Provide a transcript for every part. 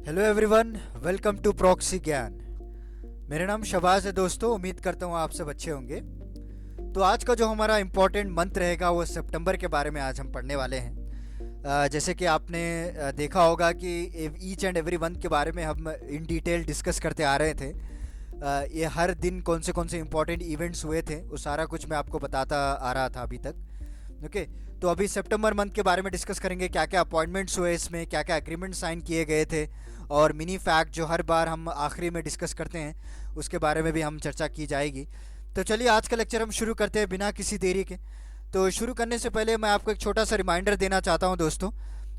Hello everyone, welcome to Proxy Gyan. मेरा नाम शबाज है दोस्तों। उम्मीद करता हूँ आप सब अच्छे होंगे। तो आज का जो हमारा इम्पोर्टेंट मंथ रहेगा वो सितंबर के बारे में आज हम पढ़ने वाले हैं। जैसे कि आपने देखा होगा कि ईच एंड एवरी मंथ के बारे में हम इन डिटेल डिस्कस करते आ रहे थे। ये हर दिन कौन से इम्पोर्टेंट इवेंट्स हुए थे वो सारा कुछ मैं आपको बताता आ रहा था अभी तक। ओके, तो अभी सितंबर मंथ के बारे में डिस्कस करेंगे, क्या क्या अपॉइंटमेंट्स हुए इसमें, क्या क्या एग्रीमेंट साइन किए गए थे, और मिनी फैक्ट जो हर बार हम आखिरी में डिस्कस करते हैं उसके बारे में भी हम चर्चा की जाएगी। तो चलिए आज का लेक्चर हम शुरू करते हैं बिना किसी देरी के। तो शुरू करने से पहले मैं आपको एक छोटा सा रिमाइंडर देना चाहता हूँ दोस्तों,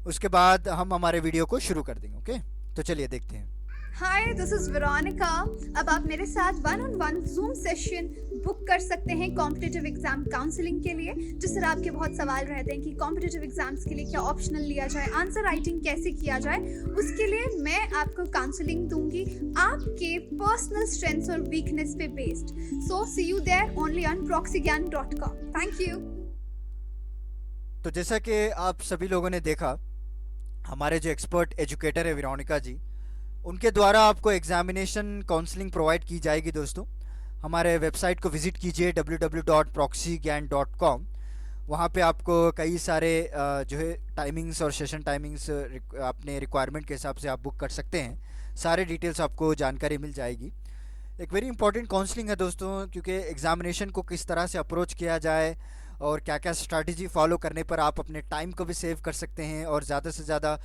उसके बाद हम हमारे वीडियो को शुरू कर देंगे। ओके, तो चलिए देखते हैं। हाय, दिस इज वेरोनिका। अब आप मेरे साथ one on one zoom session book कर सकते हैं कॉम्पिटिटिव एग्जाम काउंसलिंग के लिए। जिस तरह आपके बहुत सवाल रहते हैं कि कॉम्पिटिटिव एग्जाम्स के लिए क्या ऑप्शनल लिया जाए, आंसर राइटिंग कैसे किया जाए, उसके लिए मैं आपको काउंसलिंग दूंगी आपके पर्सनल स्ट्रेंथ्स और वीकनेस पे based. So see you there only on proxygyan.com। Thank you. तो जैसा कि आप सभी लोगों ने देखा, हमारे जो एक्सपर्ट एजुकेटर है वेरोनिका जी, उनके द्वारा आपको एग्जामिनेशन काउंसलिंग प्रोवाइड की जाएगी दोस्तों। हमारे वेबसाइट को विज़िट कीजिए www.proxygyan.com। वहाँ पे आपको कई सारे जो है टाइमिंग्स और सेशन टाइमिंग्स अपने रिक्वायरमेंट के हिसाब से आप बुक कर सकते हैं। सारे डिटेल्स आपको जानकारी मिल जाएगी। एक वेरी इंपॉर्टेंट काउंसलिंग है दोस्तों, क्योंकि एग्जामिनेशन को किस तरह से अप्रोच किया जाए और क्या क्या स्ट्रैटेजी फॉलो करने पर आप अपने टाइम को भी सेव कर सकते हैं और ज़्यादा से ज़्यादा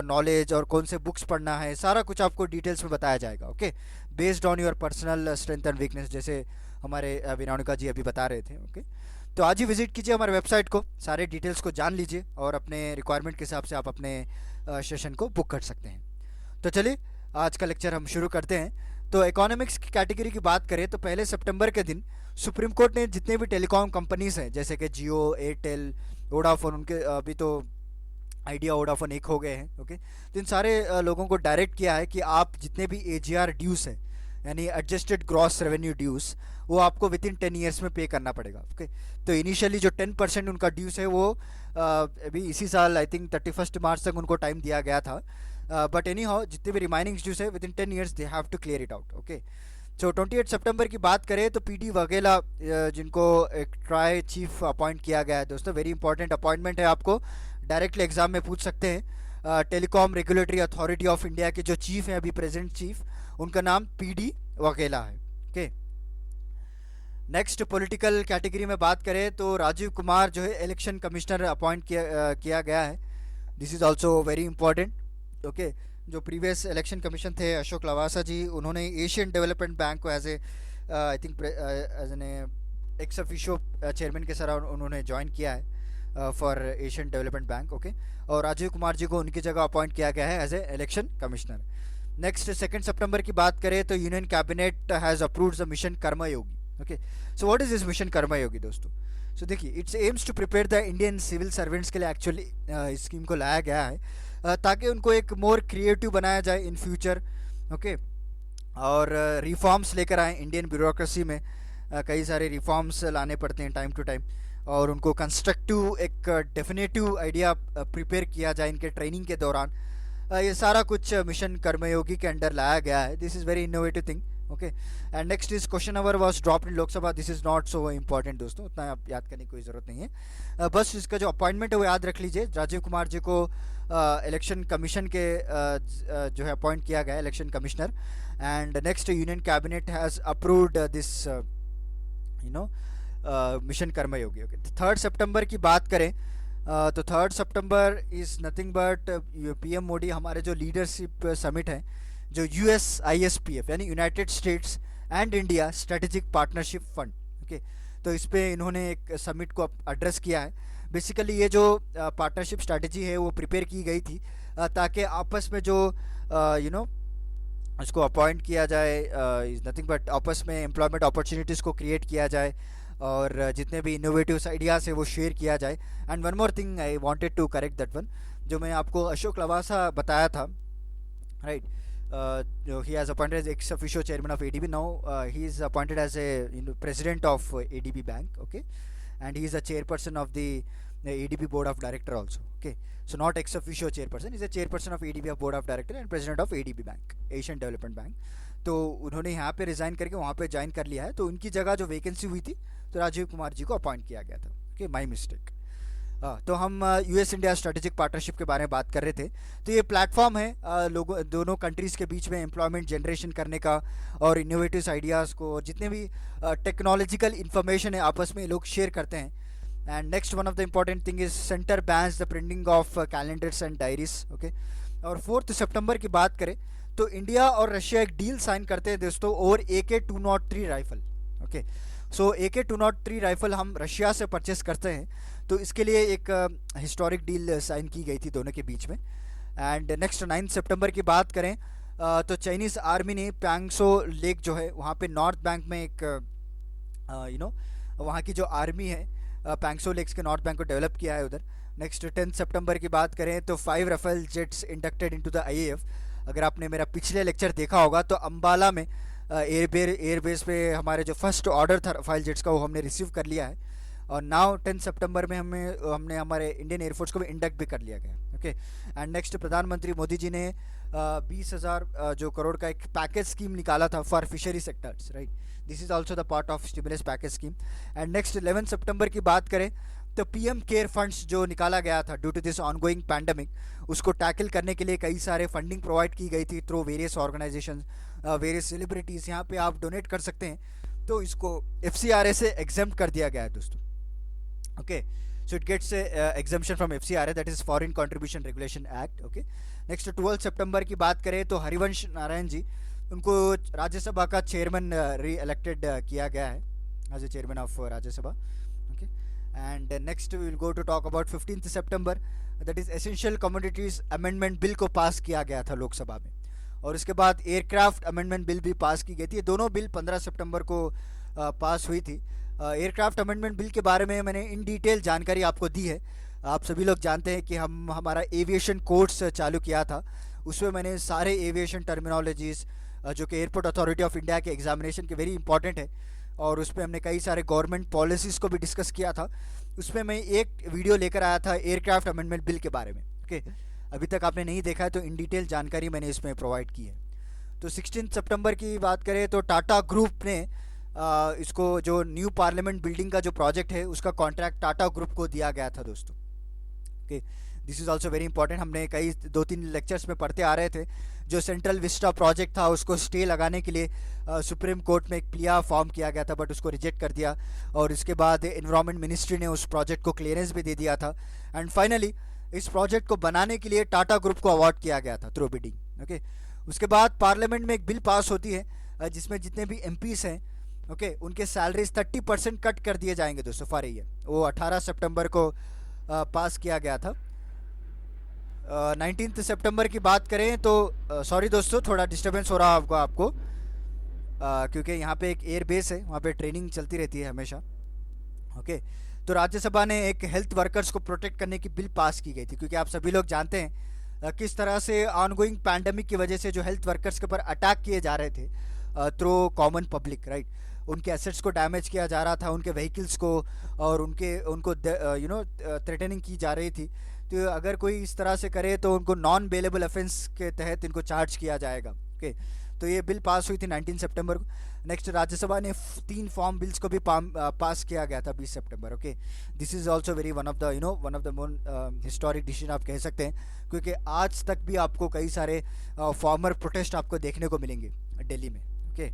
नॉलेज और कौन से बुक्स पढ़ना है, सारा कुछ आपको डिटेल्स में बताया जाएगा। Okay, based on your personal strength and weakness, जैसे हमारे वेरोनिका जी अभी बता रहे थे। ओके, तो आज ही विजिट कीजिए हमारे वेबसाइट को, सारे डिटेल्स को जान लीजिए और अपने रिक्वायरमेंट के हिसाब से आप अपने सेशन को बुक कर सकते हैं। तो चलिए आज का लेक्चर हम शुरू करते हैं। तो इकोनॉमिक्स की कैटेगरी की बात करें तो पहले सितंबर के दिन सुप्रीम कोर्ट ने जितने भी टेलीकॉम कंपनीज हैं, जैसे कि जियो, एयरटेल, वोडाफोन, उनके अभी तो आइडिया, वोडाफोन एक हो गए हैं। ओके, तो इन सारे लोगों को डायरेक्ट किया है कि आप जितने भी एजीआर ड्यूस हैं, यानी एडजस्टेड ग्रॉस रेवेन्यू ड्यूस, वो आपको विद इन 10 ईयर्स में पे करना पड़ेगा। ओके, तो इनिशियली जो 10% उनका ड्यूस है वो अभी इसी साल आई थिंक 31 मार्च तक उनको टाइम दिया गया था। बट एनी हाउ जितने भी रिमाइनिंग ड्यूस है within 10 years they have to clear it out. Okay, so 28 सितंबर की बात करें तो पीडी वगेला, जिनको एक ट्राई चीफ अपॉइंट किया गया है दोस्तों, वेरी इंपॉर्टेंट अपॉइंटमेंट है, आपको डायरेक्टली एग्जाम में पूछ सकते हैं। Telecom regulatory authority of India के जो चीफ हैं अभी प्रेजेंट चीफ, उनका नाम पीडी वगेला है। ओके, नेक्स्ट पॉलिटिकल कैटेगरी में बात करें तो राजीव कुमार जो है इलेक्शन कमिश्नर अपॉइंट किया गया है। This is also very important. Okay, जो प्रीवियस इलेक्शन कमीशन थे अशोक लवासा जी, उन्होंने एशियन डेवलपमेंट बैंक को as a I think as an ex officio chairman के साथ उन्होंने ज्वाइन किया है for Asian Development Bank. Okay, और राजीव कुमार जी को उनकी जगह अपॉइंट किया गया है as a election commissioner. Next 2 सितंबर की बात करें तो union cabinet has approved the mission Karmayogi. Okay, so what is this mission Karmayogi दोस्तों? सो देखिए, it's aims to prepare the Indian civil servants के लिए एक्चुअली इस स्कीम को लाया गया है ताकि उनको एक मोर क्रिएटिव बनाया जाए इन फ्यूचर। ओके, और रिफॉर्म्स लेकर आए इंडियन ब्यूरोक्रेसी में। कई सारे रिफॉर्म्स लाने पड़ते हैं टाइम टू टाइम, और उनको कंस्ट्रक्टिव एक डेफिनेटिव आइडिया प्रिपेयर किया जाए इनके ट्रेनिंग के दौरान। ये सारा कुछ मिशन कर्मयोगी के अंडर लाया गया है। This is very innovative thing. Okay, and next is question number was dropped in Lok Sabha. This is not so important दोस्तों, उतना आप याद करने की कोई ज़रूरत नहीं है। बस इसका जो अपॉइंटमेंट है वो याद रख लीजिए। राजीव कुमार जी को इलेक्शन कमीशन के जो है अपॉइंट किया गया election commissioner. And next union cabinet has approved this mission Karmayogi. Okay, 3 सितंबर की बात करें तो 3 सितंबर is nothing but PM Modi, हमारे जो लीडरशिप समिट है, जो USISPF यानी United States and India strategic partnership fund. Okay, तो इस पे इन्होंने एक समिट को एड्रेस किया है। बेसिकली ये जो पार्टनरशिप स्ट्रेटजी है वो प्रिपेयर की गई थी ताकि आपस में जो उसको अपॉइंट किया जाए, इज़ नथिंग बट आपस में एम्प्लॉयमेंट अपॉर्चुनिटीज़ को क्रिएट किया जाए और जितने भी इनोवेटिव आइडियाज़ है वो शेयर किया जाए। And one more thing I wanted to correct that one, जो मैं आपको अशोक लवासा बताया था, right? He has appointed as ex officio chairman of ADB. Now he is appointed as a president of ADB Bank. Okay, and he is a chairperson of the ADB board of director also. Okay, so not ex officio chairperson, is a chairperson of ADB of board of director and president of ADB bank, Asian Development Bank. तो उन्होंने यहाँ पे resign करके वहाँ पे join कर लिया है, तो उनकी जगह जो वैकेंसी हुई थी तो राजीव कुमार जी को अपॉइंट किया गया था. Okay, my mistake. तो हम US इंडिया स्ट्रेटेजिक पार्टनरशिप के बारे में बात कर रहे थे. तो ये प्लेटफॉर्म है लोगों दोनों कंट्रीज़ के बीच में एम्प्लॉयमेंट जनरेशन करने का और इनोवेटिव आइडियाज़ को, जितने भी टेक्नोलॉजिकल इंफॉर्मेशन है आपस में लोग शेयर करते हैं. And next one of the important thing is centre bans the printing of calendars and diaries. Okay, और 4 सितंबर की बात करें तो इंडिया और रशिया एक डील साइन करते हैं दोस्तों ओवर AK-203 राइफल. ओके, सो AK-203 राइफल हम रशिया से परचेस करते हैं, तो इसके लिए एक हिस्टोरिक डील साइन की गई थी दोनों के बीच में. एंड नेक्स्ट 9 सितंबर की बात करें तो चाइनीज़ आर्मी ने पैंगसो लेक जो है वहाँ पे नॉर्थ बैंक में एक वहाँ की जो आर्मी है पैंगसो लेक्स के नॉर्थ बैंक को डेवलप किया है उधर. नेक्स्ट 10 सितंबर की बात करें तो 5 Rafale jets inducted into the IAF. अगर आपने मेरा पिछले लेक्चर देखा होगा तो अम्बाला में एयरबेस पे हमारे जो फर्स्ट ऑर्डर था राफेल जेट्स का वो हमने रिसीव कर लिया है. और नाउ 10 सितंबर में हमने हमारे इंडियन एयरफोर्स को भी इंडक्ट भी कर लिया गया. ओके, एंड नेक्स्ट प्रधानमंत्री मोदी जी ने 20,000 जो करोड़ का एक पैकेज स्कीम निकाला था for fishery sectors. Right, this is also the part of stimulus package scheme. And next 11 सितंबर की बात करें तो PM केयर फंड्स जो निकाला गया था due to this ongoing pandemic, उसको टैकल करने के लिए कई सारे फंडिंग प्रोवाइड की गई थी through various organisation, various celebrities. यहाँ पे आप डोनेट कर सकते हैं, तो इसको FCRA से एग्जेम्प्ट कर दिया गया है दोस्तों. Okay, so it gets a exemption from FCRA, that is Foreign Contribution Regulation Act. okay, next 12 सितंबर की बात करें तो हरिवंश नारायण जी, उनको राज्यसभा का चेयरमैन री इलेक्टेड किया गया है as a chairman of Rajya Sabha. Okay, and next we will go to talk about 15 सितंबर, that is essential commodities amendment bill को पास किया गया था लोकसभा में. और उसके बाद एयरक्राफ्ट अमेंडमेंट बिल भी पास की गई थी. दोनों बिल 15 सितंबर को पास हुई थी. एयरक्राफ्ट अमेंडमेंट बिल के बारे में मैंने इन डिटेल जानकारी आपको दी है. आप सभी लोग जानते हैं कि हमारा एविएशन कोर्स चालू किया था, उसमें मैंने सारे एविएशन टर्मिनोलॉजीज़ जो कि एयरपोर्ट अथॉरिटी ऑफ इंडिया के एग्जामिनेशन के वेरी इंपॉर्टेंट है, और उसमें हमने कई सारे गवर्नमेंट पॉलिसीज़ को भी डिस्कस किया था. उसमें मैं एक वीडियो लेकर आया था एयरक्राफ्ट अमेंडमेंट बिल के बारे में. ओके, अभी तक आपने नहीं देखा है तो इन डिटेल जानकारी मैंने इसमें प्रोवाइड की है. तो 16 सितंबर की बात करें तो टाटा ग्रुप ने इसको जो न्यू पार्लियामेंट बिल्डिंग का जो प्रोजेक्ट है उसका कॉन्ट्रैक्ट टाटा ग्रुप को दिया गया था दोस्तों. Okay, this is also very important. हमने कई 2-3 लेक्चर्स में पढ़ते आ रहे थे, जो सेंट्रल विस्टा प्रोजेक्ट था उसको स्टे लगाने के लिए सुप्रीम कोर्ट में एक प्लिया फॉर्म किया गया था, बट उसको रिजेक्ट कर दिया. और इसके बाद एनवायरमेंट मिनिस्ट्री ने उस प्रोजेक्ट को क्लियरेंस भी दे दिया था. एंड फाइनली इस प्रोजेक्ट को बनाने के लिए टाटा ग्रुप को अवार्ड किया गया था थ्रू बिडिंग. ओके, उसके बाद पार्लियामेंट में एक बिल पास होती है जिसमें जितने भी MPs हैं, ओके, उनके सैलरीज 30% कट कर दिए जाएंगे दोस्तों फॉर ईयर. वो 18 सितंबर को पास किया गया था. 19 सितंबर की बात करें तो सॉरी दोस्तों, थोड़ा डिस्टर्बेंस हो रहा होगा आपको क्योंकि यहाँ पे एक एयर बेस है, वहाँ पे ट्रेनिंग चलती रहती है हमेशा. ओके, तो राज्यसभा ने एक हेल्थ वर्कर्स को प्रोटेक्ट करने की बिल पास की गई थी, क्योंकि आप सभी लोग जानते हैं किस तरह से ऑनगोइंग पैंडमिक की वजह से जो हेल्थ वर्कर्स के ऊपर अटैक किए जा रहे थे थ्रू कॉमन पब्लिक. राइट, उनके एसेट्स को डैमेज किया जा रहा था, उनके व्हीकल्स को, और उनको थ्रेटनिंग की जा रही थी. तो अगर कोई इस तरह से करे तो उनको नॉन बेलेबल ऑफेंस के तहत इनको चार्ज किया जाएगा. ओके, तो ये बिल पास हुई थी 19 सितंबर को. नेक्स्ट राज्यसभा ने 3 फॉर्म बिल्स को भी पास किया गया था 20 सितंबर. Okay, this is also very one of the more historic decision आप कह सकते हैं, क्योंकि आज तक भी आपको कई सारे फार्मर प्रोटेस्ट आपको देखने को मिलेंगे दिल्ली में. ओके,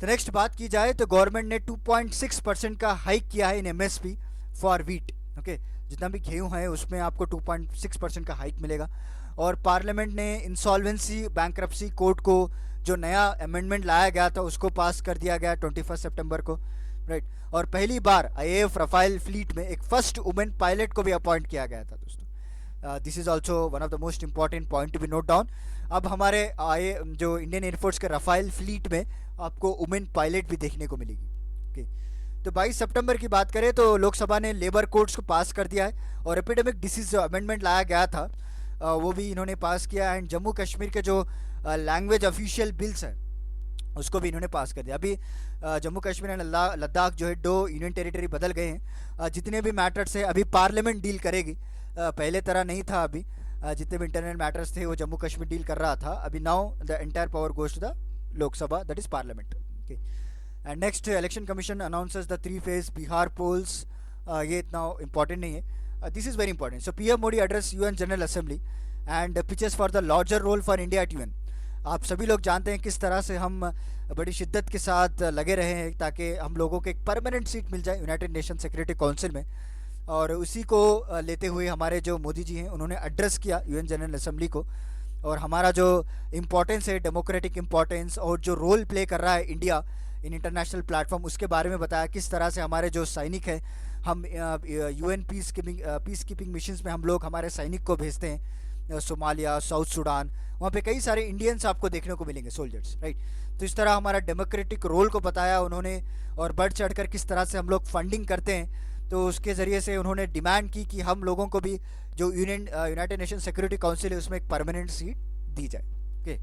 तो नेक्स्ट बात की जाए तो गवर्नमेंट ने 2.6% का हाइक किया है इन MSP फॉर वीट. ओके, जितना भी गेहूँ है उसमें आपको 2.6% का हाइक मिलेगा. और पार्लियामेंट ने इंसॉल्वेंसी बैंक्रप्सी कोड को जो नया अमेंडमेंट लाया गया था उसको पास कर दिया गया 21 सितंबर को. राइट, और पहली बार IAF राफेल फ्लीट में एक फर्स्ट वुमेन पायलट को भी अपॉइंट किया गया था दोस्तों. This is also one of the most important point to be noted down. अब हमारे जो इंडियन एयरफोर्स के राफेल फ्लीट में आपको वुमेन पायलट भी देखने को मिलेगी. ओके, तो 22 सितंबर की बात करें तो लोकसभा ने लेबर कोड्स को पास कर दिया है, और एपिडेमिक डिसीज जो अमेंडमेंट लाया गया था वो भी इन्होंने पास किया. एंड जम्मू कश्मीर के जो लैंग्वेज ऑफिशियल बिल्स हैं उसको भी इन्होंने पास कर दिया। अभी जम्मू कश्मीर एंड लद्दाख जो है 2 यूनियन टेरिटरी बदल गए हैं। जितने भी मैटर्स है अभी पार्लियामेंट डील करेगी, पहले तरह नहीं था। अभी जितने भी इंटरनल मैटर्स थे वो जम्मू कश्मीर डील कर रहा था। अभी now the entire power goes to the Lok Sabha, that is Parliament. Okay, and next Election Commission announces the 3 phase Bihar polls. ये इतना इम्पोर्टेंट नहीं है, this is very important. So PM Modi address UN General Assembly and pitches for the larger role for India at UN. आप सभी लोग जानते हैं किस तरह से हम बड़ी शिद्दत के साथ लगे रहे हैं ताकि हम लोगों को एक परमानेंट सीट मिल जाए यूनाइटेड नेशन सिक्योरिटी काउंसिल में। और उसी को लेते हुए हमारे जो मोदी जी हैं उन्होंने एड्रेस किया यूएन जनरल असेंबली को, और हमारा जो इम्पोर्टेंस है, डेमोक्रेटिक इम्पोर्टेंस और जो रोल प्ले कर रहा है इंडिया इन इंटरनेशनल प्लेटफॉर्म, उसके बारे में बताया। किस तरह से हमारे जो सैनिक हैं, हम यूएन पीस कीपिंग मिशंस में हम लोग हमारे सैनिक को भेजते हैं, सोमालिया, साउथ सूडान, वहाँ पे कई सारे इंडियंस आपको देखने को मिलेंगे, सोल्जर्स, राइट। तो इस तरह हमारा डेमोक्रेटिक रोल को बताया उन्होंने, और बढ़ चढ़ कर किस तरह से हम लोग फंडिंग करते हैं। तो उसके ज़रिए से उन्होंने डिमांड की कि हम लोगों को भी जो यूनाइटेड नेशन सिक्योरिटी काउंसिल है उसमें एक परमानेंट सीट दी जाए। ओके,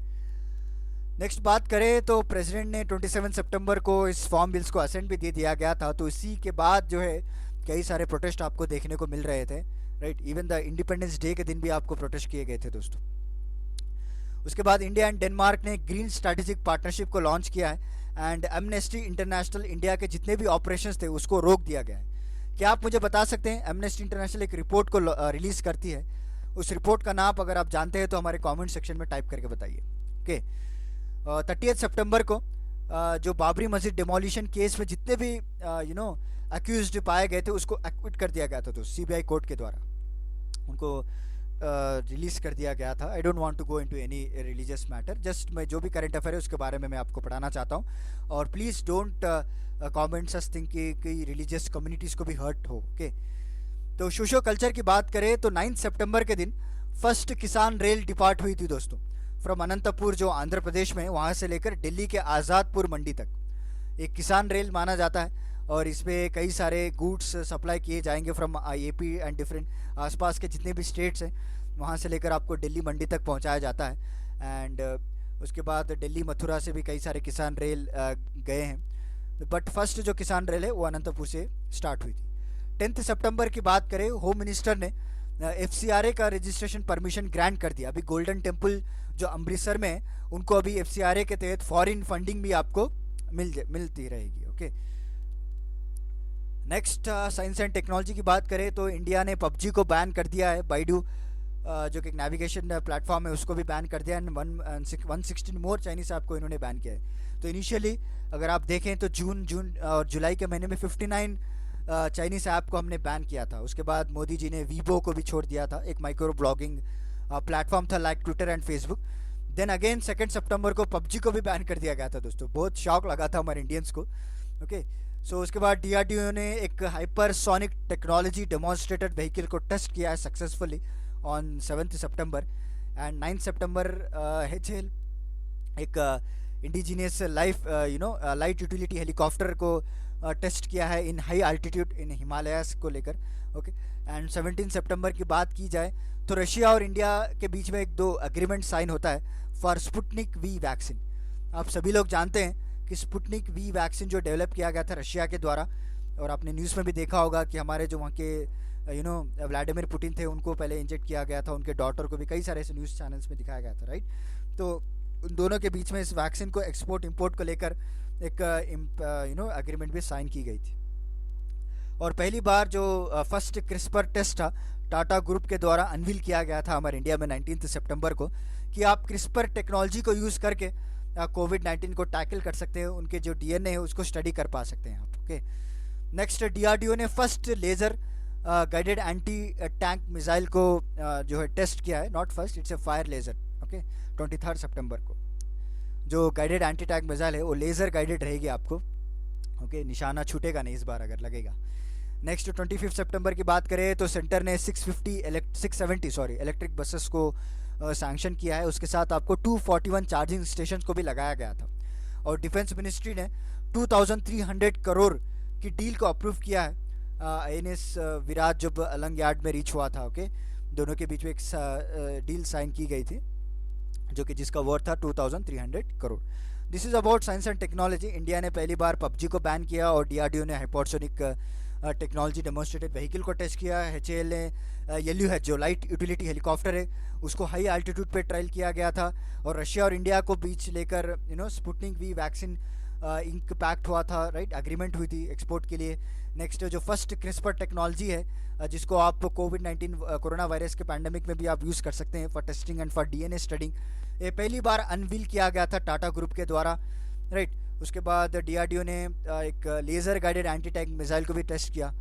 नेक्स्ट बात करें तो प्रेसिडेंट ने 27 सितंबर को इस फॉर्म बिल्स को असेंट भी दे दिया गया था। तो इसी के बाद जो है कई सारे प्रोटेस्ट आपको देखने को मिल रहे थे, right. Even the independence day के दिन भी आपको प्रोटेस्ट किए गए थे दोस्तों। उसके बाद इंडिया एंड डेनमार्क ने ग्रीन स्ट्रैटेजिक पार्टनरशिप को लॉन्च किया है एंड एमनेस्टी इंटरनेशनल इंडिया के जितने भी ऑपरेशंस थे उसको रोक दिया गया है। क्या आप मुझे बता सकते हैं, एमनेस्टी इंटरनेशनल एक रिपोर्ट को रिलीज़ करती है, उस रिपोर्ट का नाम अगर आप जानते हैं तो हमारे कमेंट सेक्शन में टाइप करके बताइए। ओके, 30 सितंबर को जो बाबरी मस्जिद डिमोलिशन केस में जितने भी अक्यूज्ड पाए गए थे उसको एक्विट कर दिया गया था, तो सीबीआई कोर्ट के द्वारा उनको रिलीज़ कर दिया गया था। I don't want to go into any religious matter, just मैं जो भी करंट अफेयर है उसके बारे में मैं आपको पढ़ाना चाहता हूँ। और please don't comment such think कि रिलीजियस कम्युनिटीज़ को भी हर्ट हो। ओके, तो सोशो कल्चर की बात करें तो 9 सितंबर के दिन फर्स्ट किसान रेल डिपार्ट हुई थी दोस्तों, फ्रॉम अनंतपुर जो आंध्र प्रदेश में है, वहाँ से लेकर दिल्ली के आज़ादपुर मंडी तक एक किसान रेल माना जाता है। और इसमें कई सारे गुड्स सप्लाई किए जाएंगे फ्रॉम एपी एंड डिफरेंट आसपास के जितने भी स्टेट्स हैं, वहाँ से लेकर आपको दिल्ली मंडी तक पहुँचाया जाता है। एंड उसके बाद दिल्ली मथुरा से भी कई सारे किसान रेल गए हैं, बट फर्स्ट जो किसान रेल है वो अनंतपुर से स्टार्ट हुई थी। 10 सितंबर की बात करें, होम मिनिस्टर ने FCRA का रजिस्ट्रेशन परमिशन ग्रांट कर दिया। अभी गोल्डन टेम्पल जो अमृतसर में है उनको अभी FCRA के तहत फॉरेन फंडिंग भी आपको मिलती रहेगी। Okay, next science and technology की बात करें तो इंडिया ने PUBG को बैन कर दिया है। बाइडू जो कि एक नेविगेशन प्लेटफॉर्म है उसको भी बैन कर दिया है। 116 मोर चाइनीज ऐप को इन्होंने बैन किया है। तो इनिशियली अगर आप देखें तो जून और जुलाई के महीने में 59 चाइनीज ऐप को हमने बैन किया था। उसके बाद मोदी जी ने वीबो को भी छोड़ दिया था, एक माइक्रो ब्लॉगिंग प्लेटफॉर्म था like Twitter and Facebook. Then again 2 सितंबर को PUBG को भी बैन कर दिया गया था दोस्तों, बहुत शॉक लगा था हमारे इंडियंस को। ओके, सो उसके बाद DRDO ने एक हाइपरसोनिक टेक्नोलॉजी डेमोन्स्ट्रेटेड व्हीकल को टेस्ट किया है successfully on 7 September. And 9 September HAL एक इंडिजीनियस लाइट यूटिलिटी हेलीकॉप्टर को टेस्ट किया है इन हाई अल्टीट्यूड इन हिमालयास को लेकर। ओके, एंड 17 सितंबर की बात की जाए तो रशिया और इंडिया के बीच में 2 एग्रीमेंट साइन होता है फॉर स्पुतनिक वी वैक्सीन। आप सभी लोग जानते हैं कि स्पुतनिक वी वैक्सीन जो डेवलप किया गया था रशिया के द्वारा, और आपने न्यूज़ में भी देखा होगा कि हमारे जो वहाँ के व्लादिमीर पुतिन थे उनको पहले इंजेक्ट किया गया था, उनके डॉटर को भी कई सारे ऐसे न्यूज़ चैनल्स में दिखाया गया था, राइट। तो उन दोनों के बीच में इस वैक्सीन को एक्सपोर्ट इंपोर्ट को लेकर एक एग्रीमेंट भी साइन की गई थी। और पहली बार जो फर्स्ट क्रिस्पर टेस्ट था टाटा ग्रुप के द्वारा अनवील किया गया था हमारे इंडिया में 19 सितंबर को, कि आप क्रिस्पर टेक्नोलॉजी को यूज़ करके कोविड-19 को टैकल कर सकते हैं, उनके जो DNA है उसको स्टडी कर पा सकते हैं आप। ओके, नेक्स्ट DRDO ने first laser guided anti tank missile को जो है टेस्ट किया है, not first, it's a fire laser. Okay, 23 सितंबर को जो गाइडेड एंटी टैंक मिसाइल है वो लेज़र गाइडेड रहेगी आपको। ओके, निशाना छूटेगा नहीं इस बार अगर लगेगा। नेक्स्ट 25 सितंबर की बात करें तो सेंटर ने 670 इलेक्ट्रिक बसेस को सैंक्शन किया है। उसके साथ आपको 241 चार्जिंग स्टेशन को भी लगाया गया था। और डिफेंस मिनिस्ट्री ने 2300 करोड़ की डील को अप्रूव किया है। INS विराट जब अलंग यार्ड में रीच हुआ था, ओके, दोनों के बीच में एक डील साइन की गई थी जो कि जिसका वर्थ था 2300 crore. This is about science and technology. India ने पहली बार पबजी को बैन किया और डीआरडीओ ने हाइपरसोनिक टेक्नोलॉजी डेमोन्स्ट्रेटेड व्हीकल को टेस्ट किया। एचएएल ने येल्यू है जो लाइट यूटिलिटी हेलीकॉप्टर है उसको हाई एल्टीट्यूड पे ट्रायल किया गया था, और रशिया और इंडिया को बीच लेकर Sputnik V vaccine ink pact हुआ था, राइट, एग्रीमेंट हुई थी एक्सपोर्ट के लिए। नेक्स्ट जो फर्स्ट क्रिस्पर टेक्नोलॉजी है जिसको आप कोविड-19 कोरोना वायरस के पैंडमिक में भी आप यूज़ कर सकते हैं for testing and for DNA studying. ये पहली बार अनवील किया गया था टाटा ग्रुप के द्वारा, राइट। उसके बाद डीआरडीओ ने एक laser guided anti tank missile को भी टेस्ट किया।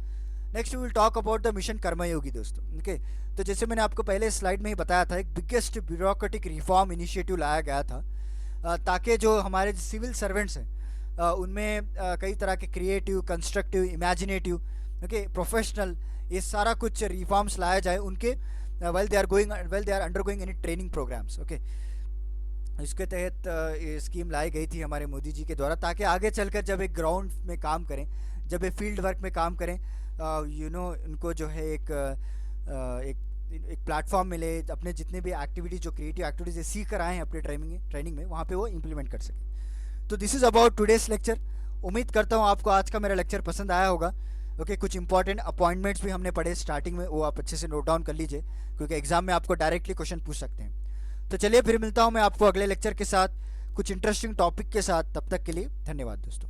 Next we will talk about the mission Karmayogi दोस्तों, ओके। तो जैसे मैंने आपको पहले स्लाइड में ही बताया था, एक बिगेस्ट ब्यूरोक्रेटिक रिफॉर्म इनिशिएटिव लाया गया था ताकि जो हमारे सिविल सर्वेंट्स हैं उनमें कई तरह के creative, constructive, imaginative, okay, professional, ये सारा कुछ रिफॉर्म्स लाया जाए उनके well they are undergoing any training programmes, okay. इसके तहत ये स्कीम लाई गई थी हमारे मोदी जी के द्वारा, ताकि आगे चलकर जब एक ग्राउंड में काम करें, जब एक फील्ड वर्क में काम करें, उनको जो है एक प्लेटफॉर्म मिले, अपने जितने भी एक्टिविटीज़, जो क्रिएटिव एक्टिविटीज़ सीख कर आए हैं अपने ट्रेनिंग में, वहाँ पे वो इम्प्लीमेंट कर सकें। तो this is about today's lecture. उम्मीद करता हूँ आपको आज का मेरा लेक्चर पसंद आया होगा, ओके। कुछ इंपॉर्टेंट अपॉइंटमेंट्स भी हमने पढ़े स्टार्टिंग में, वो आप अच्छे से नोट डाउन कर लीजिए, क्योंकि एग्जाम में आपको डायरेक्टली क्वेश्चन पूछ सकते हैं। तो चलिए फिर मिलता हूँ मैं आपको अगले लेक्चर के साथ कुछ इंटरेस्टिंग टॉपिक के साथ। तब तक के लिए धन्यवाद दोस्तों।